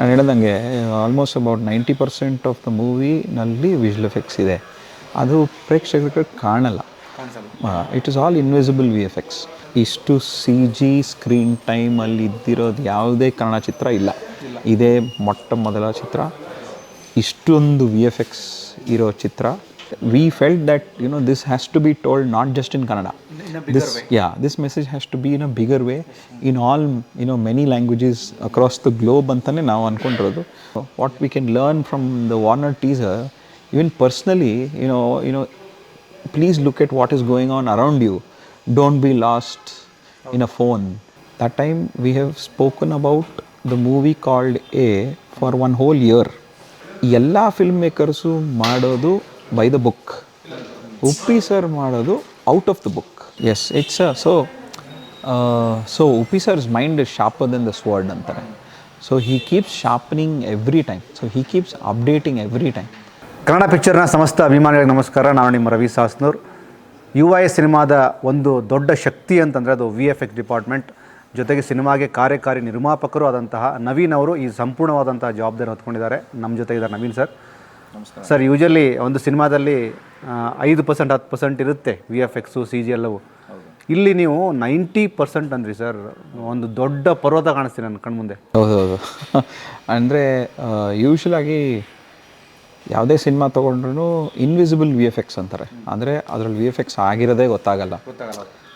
ನಾನು ಹೇಳ್ದಂಗೆ almost about 90% of the ಮೂವಿನಲ್ಲಿ ವಿಜುವಲ್ ಎಫೆಕ್ಟ್ಸ್ ಇದೆ. ಅದು ಪ್ರೇಕ್ಷಕರಿಗೆ ಕಾಣಲ್ಲ. It is all invisible V F X. ಇಷ್ಟು ಸಿ ಜಿ ಸ್ಕ್ರೀನ್ ಟೈಮಲ್ಲಿ ಇದ್ದಿರೋದು ಯಾವುದೇ ಕನ್ನಡ ಚಿತ್ರ ಇಲ್ಲ. ಇದೇ ಮೊಟ್ಟ ಮೊದಲ ಚಿತ್ರ. ಇಷ್ಟೊಂದು ವಿ ಎಫ್ ಎಕ್ಸ್ ಇರೋ ಚಿತ್ರ. We felt that this has to be told not just in Kannada. In a bigger way. Yeah, this message has to be in a bigger way in all many languages across the globe antane ನಾವು ಅನ್ಕೊಂಡಿರೋದು. What we can learn from the Warner teaser, even personally, please look at what is going on around you. Don't be lost in a phone. That time we have spoken about the movie called A for one whole year. ಎಲ್ಲ film makers ಮಾಡೋದು by the book. Uppi sir ಮಾಡೋದು out of the book. Yes, it's so Uppi sir's mind is sharper than the sword ಅಂತಾರೆ. So he keeps sharpening every time. So he keeps updating every time. Kannada ಪಿಕ್ಚರ್ನ ಸಮಸ್ತ ಅಭಿಮಾನಿಗಳಿಗೆ ನಮಸ್ಕಾರ. ನಾನು ನಿಮ್ಮ Ravi Sasnur. You I ಸಿನಿಮಾದ ಒಂದು ದೊಡ್ಡ ಶಕ್ತಿ ಅಂತಂದರೆ ಅದು ವಿ ಎಫ್ ಎಕ್ಸ್ ಡಿಪಾರ್ಟ್ಮೆಂಟ್, ಜೊತೆಗೆ ಸಿನಿಮಾಗೆ ಕಾರ್ಯಕಾರಿ ನಿರ್ಮಾಪಕರು ಆದಂತಹ ನವೀನ್ ಅವರು ಈ ಸಂಪೂರ್ಣವಾದಂತಹ ಜವಾಬ್ದಾರಿ ಹೊತ್ಕೊಂಡಿದ್ದಾರೆ. ನಮ್ಮ ಜೊತೆಗಿದ್ದಾರೆ ನವೀನ್ ಸರ್. ನಮಸ್ಕಾರ ಸರ್. ಯೂಶಲಿ ಒಂದು ಸಿನಿಮಾದಲ್ಲಿ 5% 10% ಇರುತ್ತೆ V F X C G ಎಲ್ಲವು. ಇಲ್ಲಿ ನೀವು 90% ಅಂದ್ರಿ ಸರ್. ಒಂದು ದೊಡ್ಡ ಪರ್ವತ ಕಾಣಿಸ್ತೀನಿ ನನ್ನ ಕಣ್ಮುಂದೆ. ಹೌದೌದು. ಅಂದರೆ ಯೂಶ್ವಲಾಗಿ ಯಾವುದೇ ಸಿನಿಮಾ ತೊಗೊಂಡ್ರೂ ಇನ್ವಿಸಿಬಲ್ ವಿ ಎಫ್ ಎಕ್ಸ್ ಅಂತಾರೆ. ಅಂದರೆ ಅದರಲ್ಲಿ ವಿ ಎಫ್ ಎಕ್ಸ್ ಆಗಿರೋದೇ ಗೊತ್ತಾಗಲ್ಲ.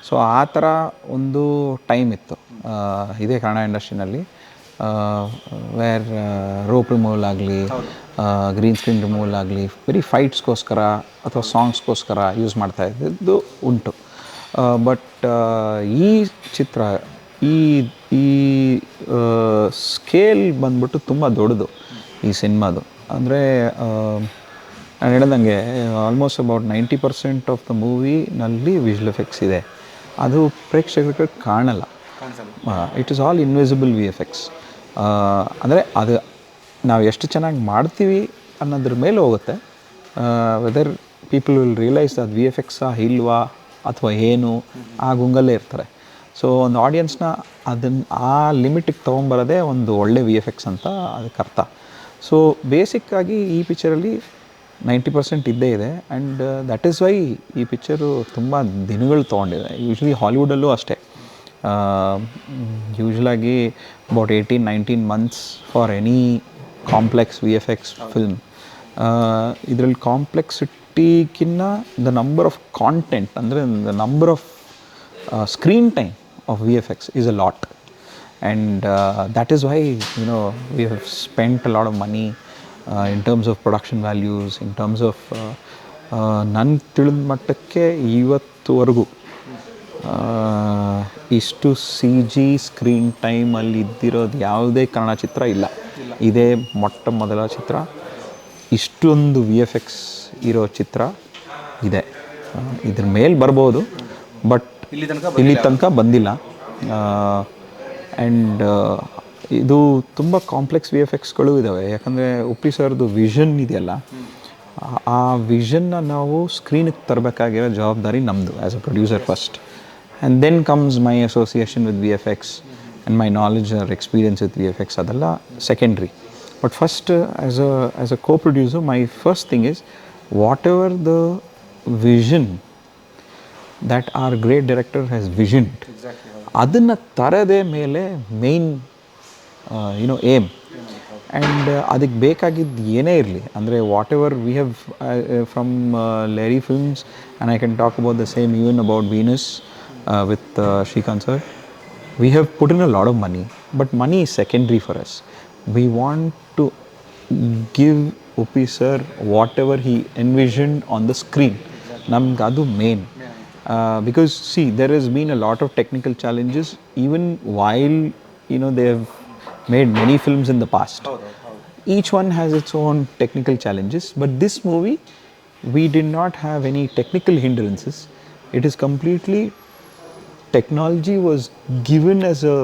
ಸೊ ಆ ಥರ ಒಂದು ಟೈಮ್ ಇತ್ತು ಇದೇ ಕನ್ನಡ ಇಂಡಸ್ಟ್ರಿನಲ್ಲಿ, ವೇರ್ ರೋಪ್ ರಿಮೂವಲ್ ಆಗಲಿ, ಗ್ರೀನ್ ಸ್ಕ್ರೀನ್ ರಿಮೂವಲ್ ಆಗಲಿ, ಬರೀ ಫೈಟ್ಸ್ಗೋಸ್ಕರ ಅಥವಾ ಸಾಂಗ್ಸ್ಗೋಸ್ಕರ ಯೂಸ್ ಮಾಡ್ತಾ ಇದ್ದಿದ್ದು ಉಂಟು. ಬಟ್ ಈ ಚಿತ್ರ ಈ ಈ ಸ್ಕೇಲ್ ಬಂದ್ಬಿಟ್ಟು ತುಂಬ ದೊಡ್ಡದು ಈ ಸಿನಿಮಾದು. ಅಂದರೆ ನಾನು ಹೇಳ್ದಂಗೆ ಆಲ್ಮೋಸ್ಟ್ ಅಬೌಟ್ 90% ಆಫ್ ದ ಮೂವಿನಲ್ಲಿ ವಿಜುವಲ್ ಎಫೆಕ್ಟ್ಸ್ ಇದೆ. ಅದು ಪ್ರೇಕ್ಷಕರಿಗೆ ಕಾಣಲ್ಲ. It is all invisible V F X. ಅಂದರೆ ಅದು ನಾವು ಎಷ್ಟು ಚೆನ್ನಾಗಿ ಮಾಡ್ತೀವಿ ಅನ್ನೋದ್ರ ಮೇಲೆ ಹೋಗುತ್ತೆ. ವೆದರ್ ಪೀಪಲ್ ವಿಲ್ ರಿಯಲೈಸ್ ಅದು ವಿ ಎಫ್ ಎಕ್ಸಾ ಇಲ್ವಾ ಅಥವಾ ಏನು ಆ ಗುಂಗಲ್ಲೇ ಇರ್ತಾರೆ. ಸೊ ಒಂದು ಆಡಿಯನ್ಸ್ನ ಆ ಲಿಮಿಟಿಗೆ ತೊಗೊಂಬರೋದೇ ಒಂದು ಒಳ್ಳೆ ವಿ ಎಫ್ ಎಕ್ಸ್ ಅಂತ ಅದಕ್ಕೆ ಅರ್ಥ. ಸೊ ಬೇಸಿಕ್ಕಾಗಿ ಈ ಪಿಕ್ಚರಲ್ಲಿ 90% ಇದ್ದೇ ಇದೆ. ಆ್ಯಂಡ್ ದ್ಯಾಟ್ ಈಸ್ ವೈ ಈ ಪಿಕ್ಚರು ತುಂಬ ದಿನಗಳು ತೊಗೊಂಡಿದೆ. ಯೂಶ್ವಲಿ ಹಾಲಿವುಡಲ್ಲೂ ಅಷ್ಟೇ. ಯೂಶ್ವಲಾಗಿ about 18-19 months for any complex V F X film. ಇದರಲ್ಲಿ ಕಾಂಪ್ಲೆಕ್ಸಿಟಿಗಿನ್ನ ದ ನಂಬರ್ ಆಫ್ ಕಾಂಟೆಂಟ್, ಅಂದರೆ the number of screen time of V F X is a lot. And that is why we have spent a lot of money in terms of production values, in terms of ನನ್ನ ತಿಳಿದ ಮಟ್ಟಕ್ಕೆ ಇವತ್ತುವರೆಗೂ ಇಷ್ಟು C G screen ಟೈಮಲ್ಲಿ ಇದ್ದಿರೋದು ಯಾವುದೇ ಕನ್ನಡ ಚಿತ್ರ ಇಲ್ಲ. ಇದೇ ಮೊಟ್ಟ ಮೊದಲ ಚಿತ್ರ. ಇಷ್ಟೊಂದು ವಿ ಎಫ್ ಎಕ್ಸ್ ಇರೋ ಚಿತ್ರ ಇದೆ. ಇದ್ರ ಮೇಲೆ ಬರ್ಬೋದು, ಬಟ್ ಇಲ್ಲಿ ತನಕ ಬಂದಿಲ್ಲ. ಆ್ಯಂಡ್ ಇದು ತುಂಬ ಕಾಂಪ್ಲೆಕ್ಸ್ ವಿ ಎಫ್ ಎಕ್ಸ್ಗಳು ಇದ್ದಾವೆ. ಯಾಕಂದರೆ ಉಪ್ಪಿ ಸರ್ದು ವಿಷನ್ ಇದೆಯಲ್ಲ, ಆ ವಿಷನ್ನ ನಾವು ಸ್ಕ್ರೀನಿಗೆ ತರಬೇಕಾಗಿರೋ ಜವಾಬ್ದಾರಿ ನಮ್ಮದು as a producer first. And then comes my association with V F X and my knowledge or experience with V F X. ಅದೆಲ್ಲ secondary. But first as a co producer, my first thing is whatever the vision that our great director has visioned, ಅದನ್ನು ತರದೇ ಮೇಲೆ main aim. And ಅದಕ್ಕೆ ಬೇಕಾಗಿದ್ದು ಏನೇ ಇರಲಿ, ಅಂದರೆ whatever we have from Lahari films, and I can talk about the same even about Venus with Srikanth sir. We have put in a lot of money, but money is secondary for us. We want to give Uppi sir whatever he envisioned on the screen. ನಮ್ಗೆ ಅದು main. Because see, there has been a lot of technical challenges even while they have made many films in the past. Each one has its own technical challenges, but this movie we did not have any technical hindrances. It is completely, technology was given as a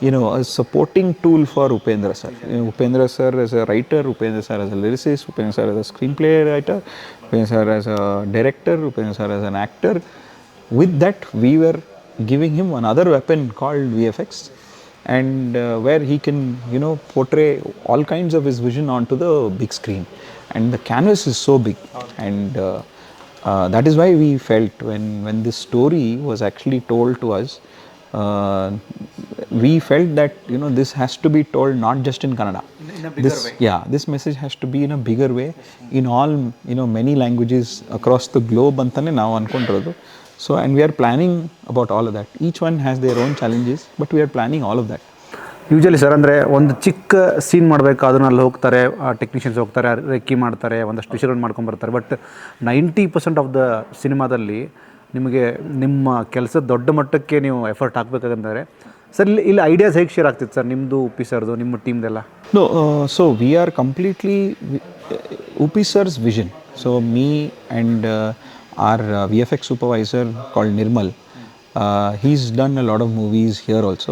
a supporting tool for Upendra sir. Upendra sir as a writer, Upendra sir as a lyricist, Upendra sir as a screenplay writer, Upendra sir as a director, Upendra sir as an actor. With that, we were giving him another weapon called VFX, and where he can, portray all kinds of his vision onto the big screen. And the canvas is so big, and that is why we felt when this story was actually told to us, uh, we felt that this has to be told not just in Kannada. This message has to be in a bigger way, in all many languages across the globe ಅಂತಲೇ ನಾವು ಅಂದ್ಕೊಂಡಿರೋದು. So, and we are planning about all of that. Each one has their own challenges, but we are planning all of that. Usually sir ಅಂದರೆ ಒಂದು ಚಿಕ್ಕ scene ಮಾಡಬೇಕು, ಅದನ್ನ ಅಲ್ಲಿ ಹೋಗ್ತಾರೆ, technicians ಹೋಗ್ತಾರೆ, ರೆಕ್ಕಿ ಮಾಡ್ತಾರೆ, ಒಂದಷ್ಟು ವಿಷಯಗಳು ಮಾಡ್ಕೊಂಬರ್ತಾರೆ. ಬಟ್ 90% ಆಫ್ ದ ಸಿನಿಮಾದಲ್ಲಿ ನಿಮಗೆ ನಿಮ್ಮ ಕೆಲಸ ದೊಡ್ಡ ಮಟ್ಟಕ್ಕೆ ನೀವು ಎಫರ್ಟ್ ಹಾಕಬೇಕಂದ್ರೆ ಸರ್ ಇಲ್ಲಿ ಐಡಿಯಾಸ್ ಹೇಗೆ ಶೇರ್ ಆಗ್ತಿತ್ತು ಸರ್ ನಿಮ್ಮದು, ಉಪ್ಪಿ ಸರ್ದು, ನಿಮ್ಮ ಟೀಮ್ದೆಲ್ಲ? No, so we are completely Uppi sir's vision. So me and our VFX supervisor called Nirmal, he's done a lot of movies here also,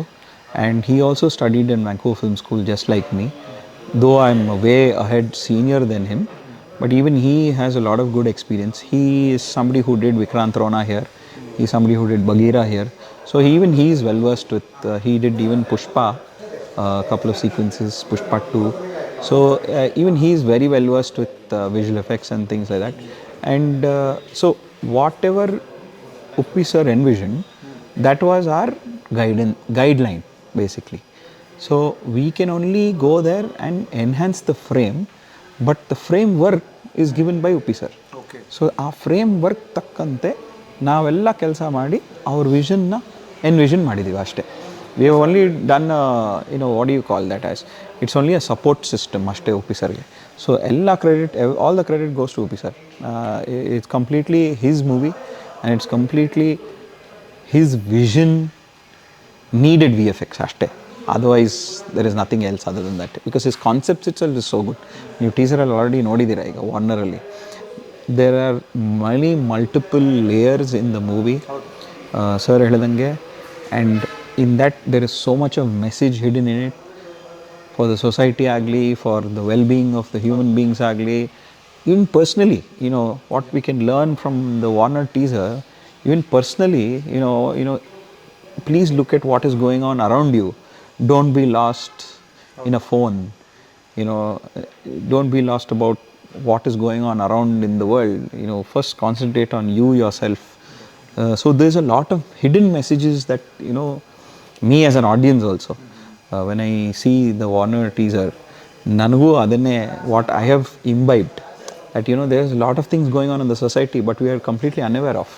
and he also studied in Vancouver Film School just like me, though I'm way ahead senior than him, but even he has a lot of good experience. He is somebody who did Vikrant Rona here, he's somebody who did Bagheera here, so he is well versed with, he did even Pushpa, a couple of sequences, Pushpa 2, so even he is very well versed with visual effects and things like that. And so whatever Uppi sir envisioned, that was our guideline basically. So we can only go there and enhance the frame, but the framework is given by Uppi sir. Okay. So ಆ framework ತಕ್ಕಂತೆ ನಾವೆಲ್ಲ ಕೆಲಸ ಮಾಡಿ ಅವ್ರ ವಿಷನ್ನ ಎನ್ವಿಷನ್ ಮಾಡಿದ್ದೀವಿ ಅಷ್ಟೇ. We have only done what do you call that as, it's only a support system ಅಷ್ಟೇ Uppi ಸರ್ಗೆ. So ಎಲ್ಲ credit, all the credit goes to Uppi sir. It's completely his movie, and it's completely his vision needed VFX ಅಷ್ಟೇ. Otherwise there is nothing else other than that, because his concepts itself is so good. ನೀವು ಟೀಸರಲ್ಲಿ already ನೋಡಿದ್ದೀರಾ ಈಗ ವಾರ್ನರಲ್ಲಿ. There are multiple layers in the movie, sir ಹೇಳಿದಂಗೆ, and in that there is so much of message hidden in it, for the society agli, for the well-being of the human beings agli, even personally, what we can learn from the Warner teaser, even personally, please look at what is going on around you. Don't be lost in a phone, don't be lost about what is going on around in the world. First concentrate on you yourself. So there's a lot of hidden messages that me as an audience also, when I see the Warner teaser, ನನಗೂ ಅದನ್ನೇ what I have imbibed, that there's a lot of things going on in the society but we are completely unaware of.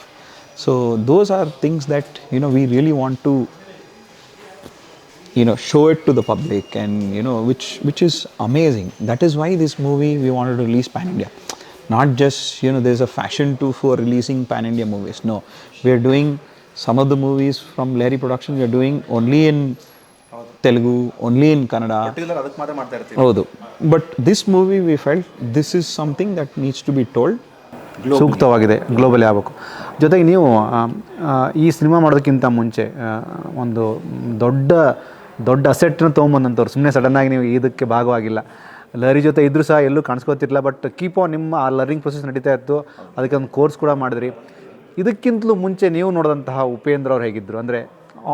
So those are things that we really want to show it to the public, and which is amazing. That is why this movie we wanted to release pan India, not just there's a fashion for releasing pan India movies. No, we are doing some of the movies from Lahiri Production, we are doing only in Telugu, only in Kannada. ಅದಕ್ಕೆ ಮಾತ್ರ ಮಾಡ್ತಾ ಇರ್ತೀವಿ. ಹೌದು, but this movie we felt this is something that needs to be told, ಸೂಕ್ತವಾಗಿದೆ, globally ಆಗಬೇಕು. ಜೊತೆಗೆ ನೀವು ಈ ಸಿನಿಮಾ ಮಾಡೋದಕ್ಕಿಂತ ಮುಂಚೆ ಒಂದು ದೊಡ್ಡ ಅಸೆಟ್ನ ತೊಗೊಂಬಂದಂಥವ್ರು, ಸುಮ್ಮನೆ ಸಡನ್ನಾಗಿ ನೀವು ಇದಕ್ಕೆ ಭಾಗವಾಗಿಲ್ಲ. ಲಹರಿ ಜೊತೆ ಇದ್ದರೂ ಸಹ ಎಲ್ಲೂ ಕಾಣಿಸ್ಕೋತಿರ್ಲಿಲ್ಲ, ಬಟ್ ಕೀಪ್ ಆನ್ ನಿಮ್ಮ ಆ ಲರ್ನಿಂಗ್ ಪ್ರೊಸೆಸ್ ನಡೀತಾ ಇತ್ತು, ಅದಕ್ಕೆ ಒಂದು ಕೋರ್ಸ್ ಕೂಡ ಮಾಡಿದ್ರಿ. ಇದಕ್ಕಿಂತಲೂ ಮುಂಚೆ ನೀವು ನೋಡಿದಂತಹ ಉಪೇಂದ್ರ ಅವ್ರು ಹೇಗಿದ್ದರು, ಅಂದರೆ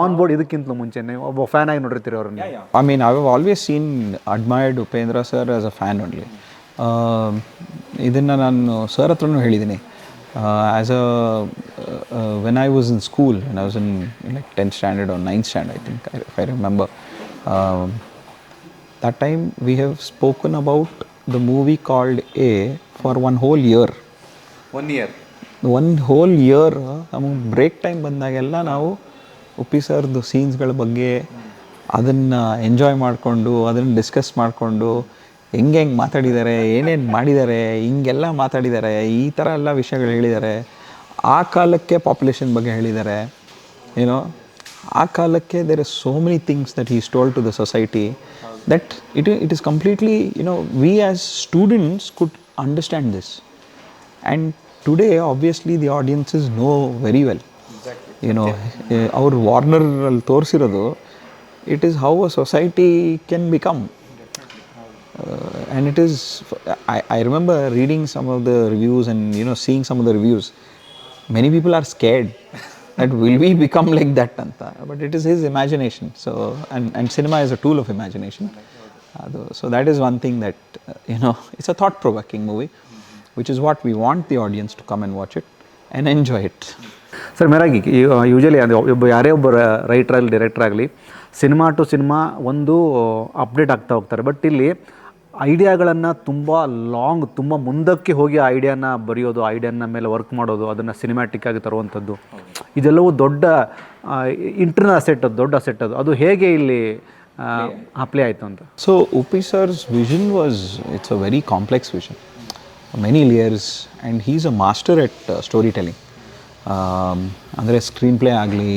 ಆನ್ ಬೋರ್ಡ್ ಇದಕ್ಕಿಂತಲೂ ಮುಂಚೆ ನೀವು ಒಬ್ಬ ಫ್ಯಾನ್ ಆಗಿ ನೋಡಿರ್ತೀರಿ ಅವ್ರನ್ನ? I mean, I have always admired Upendra sir as a fan only. ಇದನ್ನು ನಾನು ಸರ್ ಹತ್ರನೂ ಹೇಳಿದ್ದೀನಿ. When I was in school, when I was in like 10th standard or 9th standard, I think, if I remember, that time we have spoken about the movie called A for one whole year. One whole year ನಮಗೆ break time ಬಂದಾಗೆಲ್ಲ ನಾವು ಉಪ್ಪಿ ಸರ್ದು ಸೀನ್ಸ್ಗಳ ಬಗ್ಗೆ ಅದನ್ನು enjoy ಮಾಡಿಕೊಂಡು, ಅದನ್ನು discuss ಮಾಡಿಕೊಂಡು, ಹೆಂಗೆ ಮಾತಾಡಿದ್ದಾರೆ, ಏನೇನು ಮಾಡಿದ್ದಾರೆ, ಹಿಂಗೆಲ್ಲ ಮಾತಾಡಿದ್ದಾರೆ, ಈ ಥರ ಎಲ್ಲ ವಿಷಯಗಳು ಹೇಳಿದ್ದಾರೆ. ಆ ಕಾಲಕ್ಕೆ ಪಾಪ್ಯುಲೇಷನ್ ಬಗ್ಗೆ ಹೇಳಿದ್ದಾರೆ. ಆ ಕಾಲಕ್ಕೆ there are so many things that is told to the society that it is completely, we as students could understand this, and today obviously the audiences know very well. Our Warner ಅಲ್ಲಿ ತೋರಿಸಿರೋದು, it is how a society can become, and it is, I remember reading some of the reviews and seeing some of the reviews. Many people are scared that will we become like that anta, but it is his imagination. So and cinema is a tool of imagination. So that is one thing that it's a thought provoking movie, which is what we want the audience to come and watch it and enjoy it. Sir ಮೇರಾಗಿ usually ಅದು ಯಾರೇ ಒಬ್ಬ writer ಆಗಲಿ director ಆಗಲಿ cinema to cinema ಒಂದು update ಆಗ್ತಾ ಹೋಗ್ತಾರೆ. But ಇಲ್ಲಿ ಐಡಿಯಾಗಳನ್ನು ತುಂಬ ಮುಂದಕ್ಕೆ ಹೋಗಿ ಆ ಐಡಿಯಾನ ಬರೆಯೋದು, ಐಡಿಯಾನ ಮೇಲೆ ವರ್ಕ್ ಮಾಡೋದು, ಅದನ್ನು ಸಿನಿಮ್ಯಾಟಿಕ್ ಆಗಿ ತರುವಂಥದ್ದು, ಇದೆಲ್ಲವೂ ದೊಡ್ಡ ಇಂಟರ್ನಲ್ ಅಸೆಟ್, ದೊಡ್ಡ ಅಸೆಟ್. ಅದು ಹೇಗೆ ಇಲ್ಲಿ ಅಪ್ಲೈ ಆಯಿತು ಅಂತ? So Upi sir's vision it's a very complex vision, many layers, and he's a master at storytelling. ಅಂದರೆ ಸ್ಕ್ರೀನ್ ಪ್ಲೇ ಆಗಲಿ,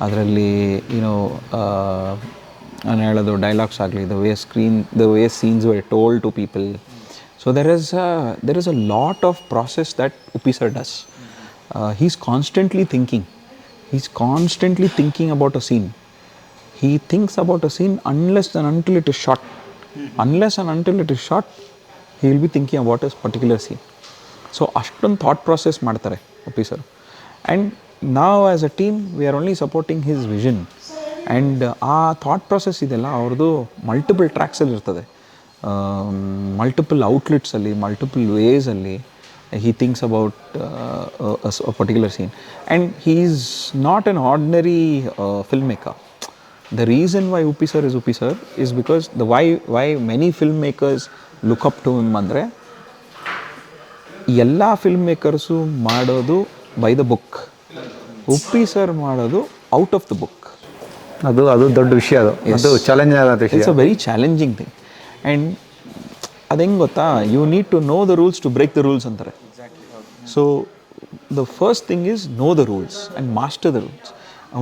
ಅದರಲ್ಲಿ ನಾನು ಹೇಳೋದು ಡೈಲಾಗ್ಸ್ ಆಗಲಿ, the way scenes were told to people. So there is a lot of process that Upi sir does. He's constantly thinking about a scene. He thinks about a scene unless and until it is shot. Unless and until it is shot, he will be thinking about a particular scene. So ashton thought process ಮಾಡ್ತಾರೆ Upi sir. And now as a team we are only supporting his vision. And ಆ thought process ಇದೆಲ್ಲ ಅವ್ರದ್ದು multiple ಟ್ರ್ಯಾಕ್ಸಲ್ಲಿ ಇರ್ತದೆ, multiple ಔಟ್ಲೆಟ್ಸಲ್ಲಿ, multiple ವೇಸಲ್ಲಿ he thinks about a particular scene. And he is not an ordinary filmmaker. The reason why Upi sir is because why many filmmakers look up to him ಅಂದರೆ ಎಲ್ಲ filmmakers ಮಾಡೋದು by the book, Upi sir ಮಾಡೋದು out of the book. ಅದು ದೊಡ್ಡ ವಿಷಯ, ಅದು challenge ಆದ ವಿಷಯ. It's a very challenging thing. And ಅದು ಹೆಂಗೆ ಗೊತ್ತಾ, you need to know the rules to break the rules ಅಂತಾರೆ. So the first thing is know the rules and master the rules,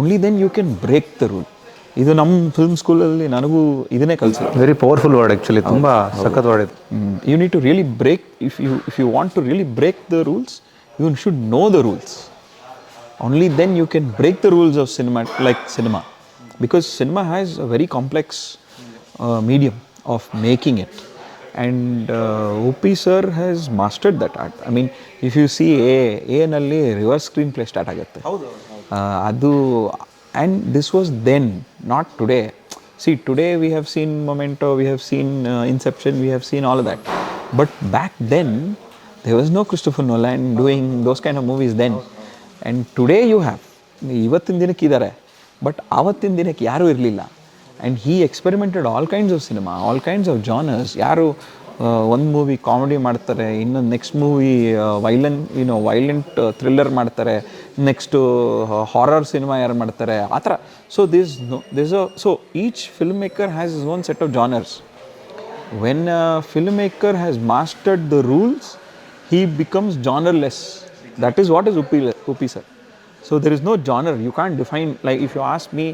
only then you can break the rule. ಇದು ನಮ್ಮ film ಸ್ಕೂಲಲ್ಲಿ ನನಗೂ ಇದನ್ನೇ ಕಲಿಸಿದ್ರು. ವೆರಿ ಪವರ್ಫುಲ್ ವರ್ಡ್ ಆ್ಯಕ್ಚುಲಿ, ತುಂಬ ಸಖತ್ word ಇದು. You need to really break, if you want to really break the rules, you should know the rules. Only then you can break the rules of cinema. Because cinema has a very complex medium of making it, and Upi sir has mastered that art. I mean, if you see A nalli reverse screenplay start agutte. Adu, and this was then, not today. See, today we have seen Memento, we have seen Inception, we have seen all of that. But back then, there was no Christopher Nolan doing those kind of movies then. And today you have, ಇವತ್ತಿನ ದಿನಕ್ಕೆ ಇದ್ದಾರೆ, but ಆವತ್ತಿನ ದಿನಕ್ಕೆ ಯಾರೂ ಇರಲಿಲ್ಲ. And he experimented all kinds of cinema, all kinds of genres. ಯಾರು ಒಂದು movie comedy ಮಾಡ್ತಾರೆ, ಇನ್ನೊಂದು ನೆಕ್ಸ್ಟ್ ಮೂವಿ ವೈಲೆಂಟ್ ಥ್ರಿಲ್ಲರ್ ಮಾಡ್ತಾರೆ, ನೆಕ್ಸ್ಟು ಹಾರರ್ ಸಿನಿಮಾ ಯಾರು ಮಾಡ್ತಾರೆ, ಆ ಥರ. So each film maker has is own set of genres. When a film maker has mastered the rules, he becomes genreless. That is what is Upi sir. So there is no genre. You can't define, like if you ask me,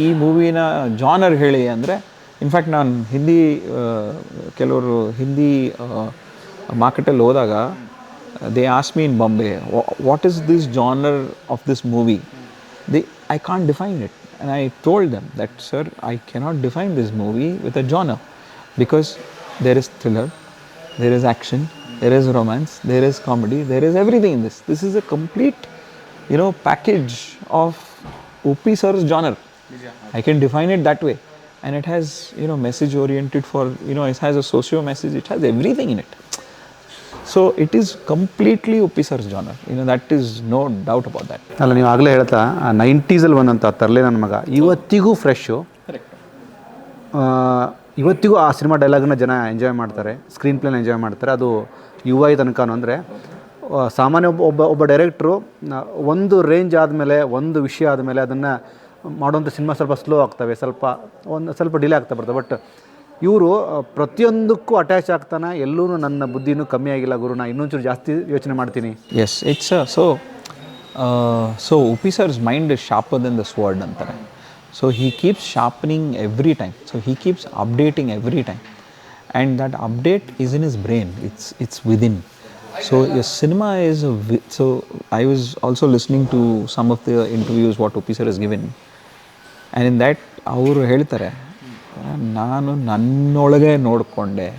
ಈ ಮೂವಿನ genre ಹೇಳಿ ಅಂದರೆ, in fact ನಾನು ಕೆಲವರು ಹಿಂದಿ ಮಾರ್ಕೆಟಲ್ಲಿ ಹೋದಾಗ they ask me in Bombay, what is this genre of this movie? I can't define it. And I told them that, sir, I cannot define this movie with a genre, because there is thriller, there is action, there is romance, there is comedy, there is everything in this. This is a complete, package of Upi sir's genre. I can define it that way. And it has, message oriented for, it has a socio message, it has everything in it. So it is completely Upi sir's genre. That is no doubt about that. ಅಲ್ಲ, ನೀವು ಆಗಲೇ ಹೇಳ್ತಾ 90s ಬಂದಂಥ ತರಲೆ ನನ್ನ ಮಗ ಇವತ್ತಿಗೂ fresh. ಇವತ್ತಿಗೂ ಆ ಸಿನಿಮಾ ಡೈಲಾಗ್ನ ಜನ ಎಂಜಾಯ್ ಮಾಡ್ತಾರೆ, ಸ್ಕ್ರೀನ್ ಪ್ಲೇನ ಎಂಜಾಯ್ ಮಾಡ್ತಾರೆ. ಅದು UI ತನಕನೂ. ಅಂದರೆ ಸಾಮಾನ್ಯ ಒಬ್ಬ ಡೈರೆಕ್ಟ್ರು ಒಂದು ರೇಂಜ್ ಆದಮೇಲೆ, ಒಂದು ವಿಷಯ ಆದಮೇಲೆ ಅದನ್ನು ಮಾಡೋಂಥ ಸಿನಿಮಾ ಸ್ವಲ್ಪ ಸ್ಲೋ ಆಗ್ತವೆ, ಸ್ವಲ್ಪ ಡಿಲೇ ಆಗ್ತಾ ಬರ್ತವೆ. ಬಟ್ ಇವರು ಪ್ರತಿಯೊಂದಕ್ಕೂ ಅಟ್ಯಾಚ್ ಆಗ್ತಾನೆ. ಎಲ್ಲೂ ನನ್ನ ಬುದ್ಧಿನೂ ಕಮ್ಮಿ ಆಗಿಲ್ಲ ಗುರು, ನಾನು ಇನ್ನೊಂಚೂರು ಜಾಸ್ತಿ ಯೋಚನೆ ಮಾಡ್ತೀನಿ. Yes, it's so Upi sir's mind is sharper than the sword ಅಂತಾರೆ. So he keeps sharpening every time. So he keeps updating every time. And that update is in his brain. It's within. So your cinema is so I was also listening to some of the interviews what Upi sir has given. And in that ಅವರು ಹೇಳ್ತಾರೆ, ನಾನು ನನ್ನೊಳಗೆ ನೋಡಿಕೊಂಡೆ,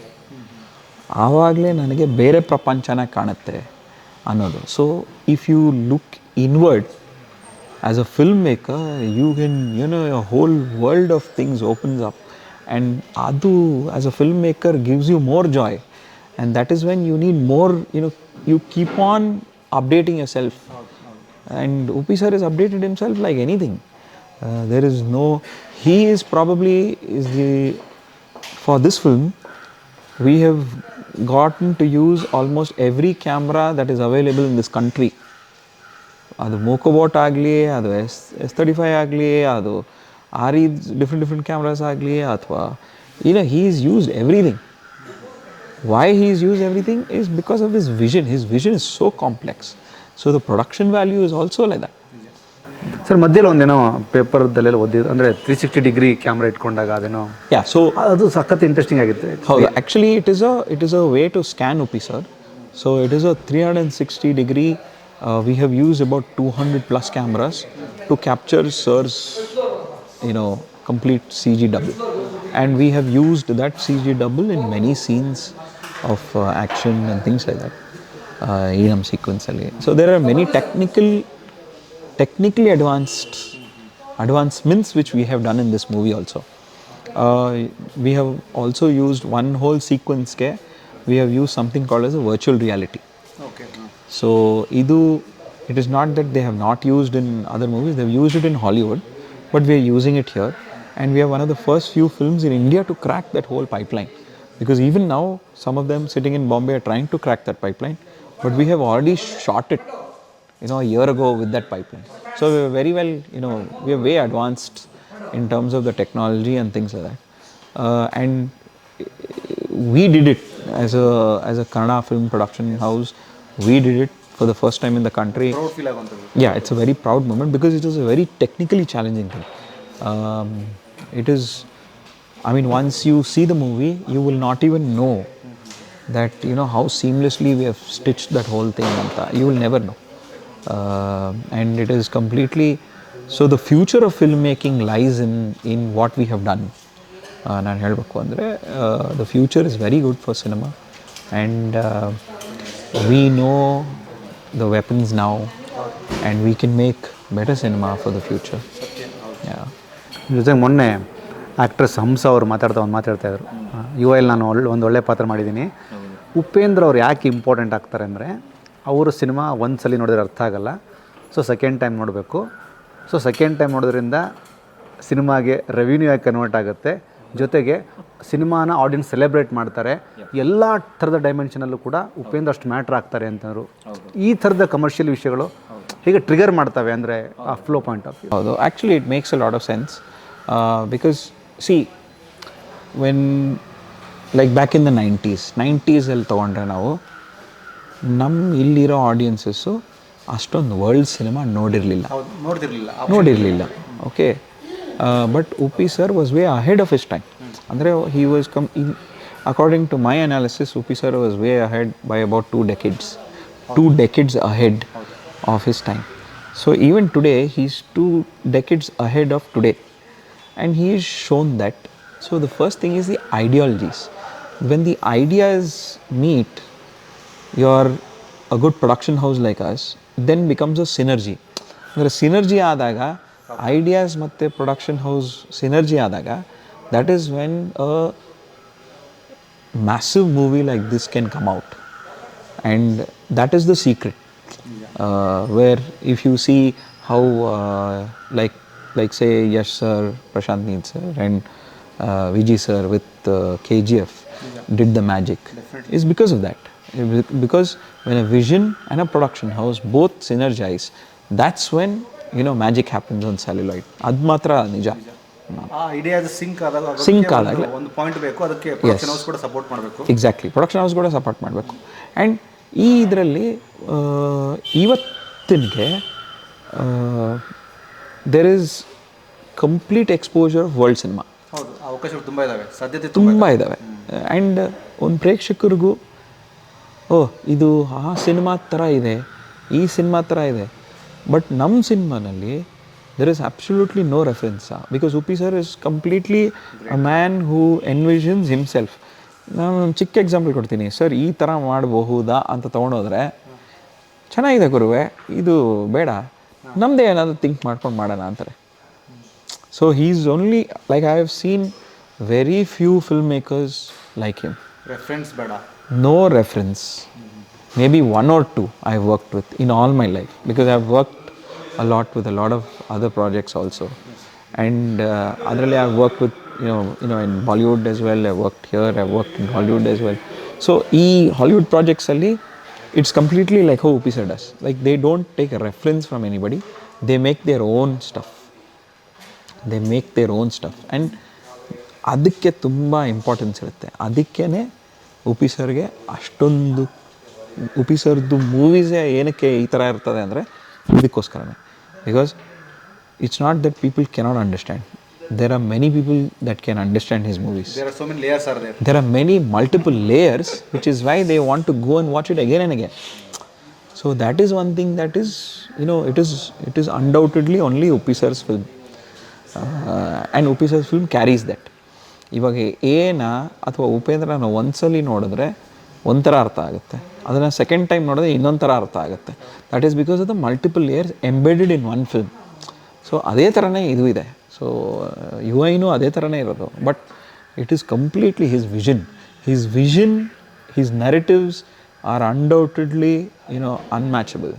ಆವಾಗಲೇ ನನಗೆ ಬೇರೆ ಪ್ರಪಂಚನ ಕಾಣುತ್ತೆ ಅನ್ನೋದು. So if you look inward, as a filmmaker, you can, a whole world of things opens up, and adu as a filmmaker gives you more joy, and that is when you need more, you keep on updating yourself. And Upi sir has updated himself like anything. There is no, he is probably is the, for this film we have gotten to use almost every camera that is available in this country. ಅದು ಮೋಕೋಬೋಟ್ ಆಗಲಿ, ಅದು S35 ಆಗಲಿ, ಅದು ಆರಿ different cameras ಆಗಲಿ, ಅಥವಾ he is used everything. Why he is used everything is because of his vision. His vision is so complex. So the production value is also like that. Sir ಮಧ್ಯದಲ್ಲಿ ಒಂದೇನೋ ಪೇಪರ್ದಲ್ಲೆಲ್ಲ ಓದಿದ್ದು ಅಂದರೆ 360 degree camera ಇಟ್ಕೊಂಡಾಗ ಅದೇನೋ, So ಅದು ಸಖತ್ interesting ಆಗಿತ್ತು. ಹೌದು, actually it is a way to scan Upi sir. So it is a 360 degree. We have used about 200 plus cameras to capture sir's, complete CG double, and we have used that CG double in many scenes of action and things like that. Enam sequence alli. So there are many technically advancements which we have done in this movie also. We have also used one whole sequence ke, we have used something called as a virtual reality. Okay. So it is not that they have not used in other movies, they have used it in Hollywood, but we are using it here, and we are one of the first few films in India to crack that whole pipeline, because even now some of them sitting in Bombay are trying to crack that pipeline, but we have already shot it a year ago with that pipeline. So we are very well, we are way advanced in terms of the technology and things like that. And we did it as a Kannada film production house. We did it for the first time in the country. Proud feel ಆಗುವಂಥದ್ದು. Yeah, it's a very proud moment because it is a very technically challenging thing. It is, once you see the movie, you will not even know that, how seamlessly we have stitched that whole thing. You will never know. And it is completely, so the future of filmmaking lies in what we have done. ನಾನು ಹೇಳಬೇಕು ಅಂದರೆ the future is very good for cinema, and we know the weapons now, and we can make better cinema for the future. Yeah. ಜೊತೆಗೆ ಮೊನ್ನೆ actress ಹಂಸ ಅವರು ಮಾತಾಡ್ತಾಯಿದ್ರು, UIL ನಾನು ಒಂದು ಒಳ್ಳೆ ಪಾತ್ರ ಮಾಡಿದ್ದೀನಿ. ಉಪೇಂದ್ರ ಅವ್ರು ಯಾಕೆ ಇಂಪಾರ್ಟೆಂಟ್ ಆಗ್ತಾರೆ ಅಂದರೆ, ಅವರು ಸಿನಿಮಾ ಒಂದು ಸಲ ನೋಡಿದ್ರೆ ಅರ್ಥ ಆಗಲ್ಲ, ಸೊ ಸೆಕೆಂಡ್ ಟೈಮ್ ನೋಡಬೇಕು. ಸೊ ಸೆಕೆಂಡ್ ಟೈಮ್ ನೋಡೋದ್ರಿಂದ ಸಿನಿಮಾಗೆ ರೆವಿನ್ಯೂ ಆಗಿ ಕನ್ವರ್ಟ್ ಆಗುತ್ತೆ, ಜೊತೆಗೆ ಸಿನಿಮಾನ ಆಡಿಯನ್ಸ್ ಸೆಲೆಬ್ರೇಟ್ ಮಾಡ್ತಾರೆ. ಎಲ್ಲ ಥರದ ಡೈಮೆನ್ಷನಲ್ಲೂ ಕೂಡ ಉಪೇಂದ್ರ ಅಷ್ಟು ಮ್ಯಾಟ್ರ್ ಆಗ್ತಾರೆ ಅಂತಂದರು. ಈ ಥರದ ಕಮರ್ಷಿಯಲ್ ವಿಷಯಗಳು ಹೇಗೆ ಟ್ರಿಗರ್ ಮಾಡ್ತವೆ ಅಂದರೆ ಆ ಫ್ಲೋ ಪಾಯಿಂಟ್ ಆಫ್ ವ್ಯೂ? ಹೌದು, actually it makes a lot of sense because see when like back in the 90s ತೊಗೊಂಡ್ರೆ ನಾವು ಇಲ್ಲಿರೋ ಆಡಿಯನ್ಸಸ್ಸು ಅಷ್ಟೊಂದು ವರ್ಲ್ಡ್ ಸಿನಿಮಾ ನೋಡಿರಲಿಲ್ಲ. Okay, but Upi sir was way ahead of his time. ಅಂದರೆ he was according to my analysis, Upi sir was way ahead by about 2 decades ahead of his time. So even today he's 2 decades ahead of today, and he has shown that. So the first thing is the ideologies. When the ideas meet, you're a good production house like us, then becomes a synergy. ಅಂದರೆ synergy ಆದಾಗ, ideas ಮತ್ತು production house synergy ಆದಾಗ, that is when a massive movie like this can come out, and that is the secret. Where if you see how like say Yash sir, Prashant Neel sir and Vijay sir with KGF did the magic, is because of that. Because when a vision and a production house both synergize, that's when magic happens on celluloid. Ad matra nija. Ideas sync ಆದಾಗ ಒಂದು point ಬೇಕು, ಅದಕ್ಕೆ production house ಕೂಡ support ಮಾಡಬೇಕು. Exactly, production house ಕೂಡ support ಮಾಡಬೇಕು. And ಈ ಇದರಲ್ಲಿ ಇವತ್ತಿಗೆ there is complete exposure of world cinema. ಹೌದು, ಅವಕಾಶಗಳು ತುಂಬ ಇದ್ದಾವೆ, ಸಾಧ್ಯತೆ ತುಂಬ ಇದ್ದಾವೆ. ಆ್ಯಂಡ್ ಒಂದು ಪ್ರೇಕ್ಷಕರಿಗೂ ಇದು ಆ ಸಿನಿಮಾ ಥರ ಇದೆ, ಈ ಸಿನಿಮಾ ಥರ ಇದೆ. ಬಟ್ ನಮ್ಮ ಸಿನಿಮಾನಲ್ಲಿ there is absolutely no reference, because Upi sir is completely a man who envisions himself. ನಾನು ಒಂದು ಚಿಕ್ಕ ಎಕ್ಸಾಂಪಲ್ ಕೊಡ್ತೀನಿ ಸರ್, ಈ ಥರ ಮಾಡಬಹುದಾ ಅಂತ ತೊಗೊಂಡೋದ್ರೆ ಚೆನ್ನಾಗಿದೆ ಗುರುವೆ, ಇದು ಬೇಡ, ನಮ್ಮದೇ ಏನಾದರೂ ಥಿಂಕ್ ಮಾಡ್ಕೊಂಡು ಮಾಡೋಣ ಅಂತಾರೆ. So he is only like I have seen very few film makers like him. Reference ಬೇಡ. No reference. Maybe one or two I've worked with in all my life, because I've worked a lot with a lot of other projects also. And otherly I've worked with, you know, in Bollywood as well. I've worked here, I've worked in Hollywood as well. So Hollywood projects alli, it's completely like how UP sir does. Like they don't take a reference from anybody. They make their own stuff. And ಅದಕ್ಕೆ ತುಂಬ importance ಇರುತ್ತೆ. ಅದಕ್ಕೇ ಉಪಿ ಸರ್ಗೆ ಅಷ್ಟೊಂದು, ಉಪಿ ಸರ್ದು ಮೂವೀಸೇ ಏನಕ್ಕೆ ಈ ಥರ ಇರ್ತದೆ ಅಂದರೆ ಇದಕ್ಕೋಸ್ಕರನೇ. Because it's not that people cannot understand, there are many people that can understand his movies. There are many multiple layers which is why they want to go and watch it again and again. So that is one thing that is, it is undoubtedly only Uppi sir's film. And Uppi sir's film carries that. ಇವಾಗ ಏನ ಅಥವಾ ಉಪೇಂದ್ರನ ಒಂದ್ಸಲಿ ನೋಡಿದ್ರೆ ಒಂಥರ ಅರ್ಥ ಆಗುತ್ತೆ, ಅದನ್ನು second time ನೋಡಿದ್ರೆ ಇನ್ನೊಂದು ಥರ ಅರ್ಥ ಆಗುತ್ತೆ. That is because of the multiple layers embedded in one film. So ಅದೇ ಥರನೇ ಇದು ಇದೆ. ಸೊ UI ಅದೇ ಥರನೇ ಇರೋದು, but it is completely his vision. His narratives are undoubtedly unmatchable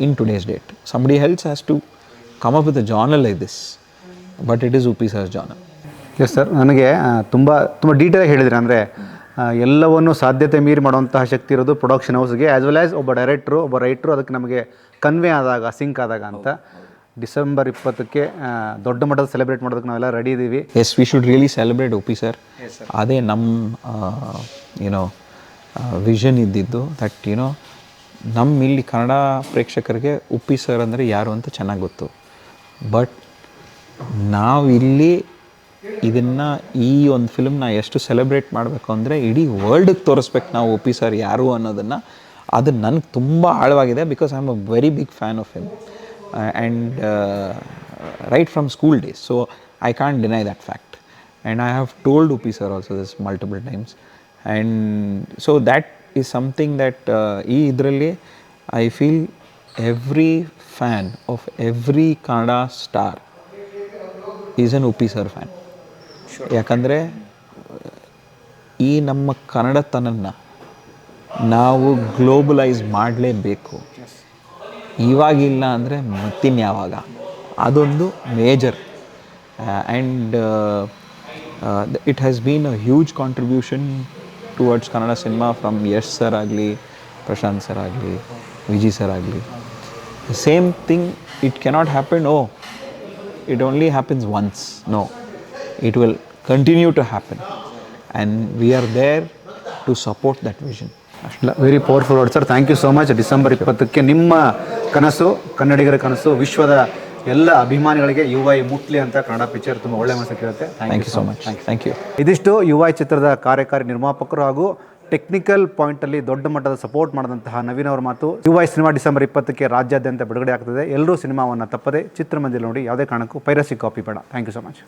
in today's date. Somebody else has to come up with a genre like this, but it is UP sir's genre. Yes sir, ನನಗೆ ತುಂಬ ಡೀಟೇಲಾಗಿ ಹೇಳಿದ್ರಿ. ಅಂದರೆ ಎಲ್ಲವನ್ನು ಸಾಧ್ಯತೆ ಮೀರಿ ಮಾಡುವಂತಹ ಶಕ್ತಿ ಇರೋದು production ಹೌಸ್ಗೆ, as well as ಒಬ್ಬ ಡೈರೆಕ್ಟ್ರು, ಒಬ್ಬ ರೈಟ್ರು ಅದಕ್ಕೆ ನಮಗೆ ಕನ್ವೆ ಆದಾಗ, ಸಿಂಕ್ ಆದಾಗ ಅಂತ. ಡಿಸೆಂಬರ್ 20ಕ್ಕೆ ದೊಡ್ಡ ಮಟ್ಟದ ಸೆಲೆಬ್ರೇಟ್ ಮಾಡೋದಕ್ಕೆ ನಾವೆಲ್ಲ ರೆಡಿ ಇದ್ದೀವಿ. Yes, we should really celebrate UP sir. ಅದೇ ನಮ್ಮ ವಿಷನ್ ಇದ್ದಿದ್ದು. ದಟ್ ನಮ್ಮ ಇಲ್ಲಿ ಕನ್ನಡ ಪ್ರೇಕ್ಷಕರಿಗೆ UP ಸರ್ ಅಂದರೆ ಯಾರು ಅಂತ ಚೆನ್ನಾಗಿ ಗೊತ್ತು. ಬಟ್ ನಾವಿಲ್ಲಿ ಇದನ್ನು, ಈ ಒಂದು ಫಿಲ್ಮ್ನ ಎಷ್ಟು ಸೆಲೆಬ್ರೇಟ್ ಮಾಡಬೇಕು ಅಂದರೆ ಇಡೀ ವರ್ಲ್ಡಿಗೆ ತೋರಿಸ್ಬೇಕು ನಾವು UP ಸರ್ ಯಾರು ಅನ್ನೋದನ್ನು. ಅದು ನನಗೆ ತುಂಬ ಆಳವಾಗಿದೆ, because I am a very big fan of him and right from school days. So I can't deny that fact. And I have told UP sir also this multiple times. And so that is something that ಈ ಇದರಲ್ಲಿ I feel every fan of every Kannada star is an UP sir fan. ಯಾಕಂದರೆ ಈ ನಮ್ಮ ಕನ್ನಡತನನ್ನು ನಾವು globalise ಮಾಡಲೇಬೇಕು. ಇವಾಗಿಲ್ಲ ಅಂದರೆ ಮತ್ತಿನ್ಯಾವಾಗ, ಅದೊಂದು major. And it has been a huge contribution towards Kannada cinema from Yash sir ಆಗಲಿ, ಪ್ರಶಾಂತ್ ಸರ್ ಆಗಲಿ, ವಿಜಯ್ ಸರ್ ಆಗಲಿ. Same thing, it cannot happen, it only happens once. No, it will continue to happen, and we are there to support that vision. Very powerful word sir. Thank you so much. December 20ಕ್ಕೆ ನಿಮ್ಮ ಕನಸು, ಕನ್ನಡಿಗರ ಕನಸು, ವಿಶ್ವದ ಎಲ್ಲ ಅಭಿಮಾನಿಗಳಿಗೆ UI ಮುಟ್ಲಿ ಅಂತ Kannada picture ತುಂಬ ಒಳ್ಳೆ ಮನಸ್ಸು ಕೇಳುತ್ತೆ. Thank you so much. Thank you. ಇದಿಷ್ಟು UI ಚಿತ್ರದ ಕಾರ್ಯಕಾರಿ ನಿರ್ಮಾಪಕರು ಹಾಗೂ ಟೆಕ್ನಿಕಲ್ ಪಾಯಿಂಟಲ್ಲಿ ದೊಡ್ಡ ಮಟ್ಟದ ಸಪೋರ್ಟ್ ಮಾಡಿದಂತಹ ನವೀನ್ ಅವರ ಮಾತು. UI ಸಿನಿಮಾ ಡಿಸೆಂಬರ್ 20ಕ್ಕೆ ರಾಜ್ಯಾದ್ಯಂತ ಬಿಡುಗಡೆ ಆಗ್ತದೆ. ಎಲ್ಲರೂ ಸಿನಿಮಾವನ್ನು ತಪ್ಪದೆ ಚಿತ್ರಮಂದಿರ ನೋಡಿ, ಯಾವುದೇ ಕಾರಣಕ್ಕೂ ಪೈರಸಿ ಕಾಪಿ ಬೇಡ. Thank you so much.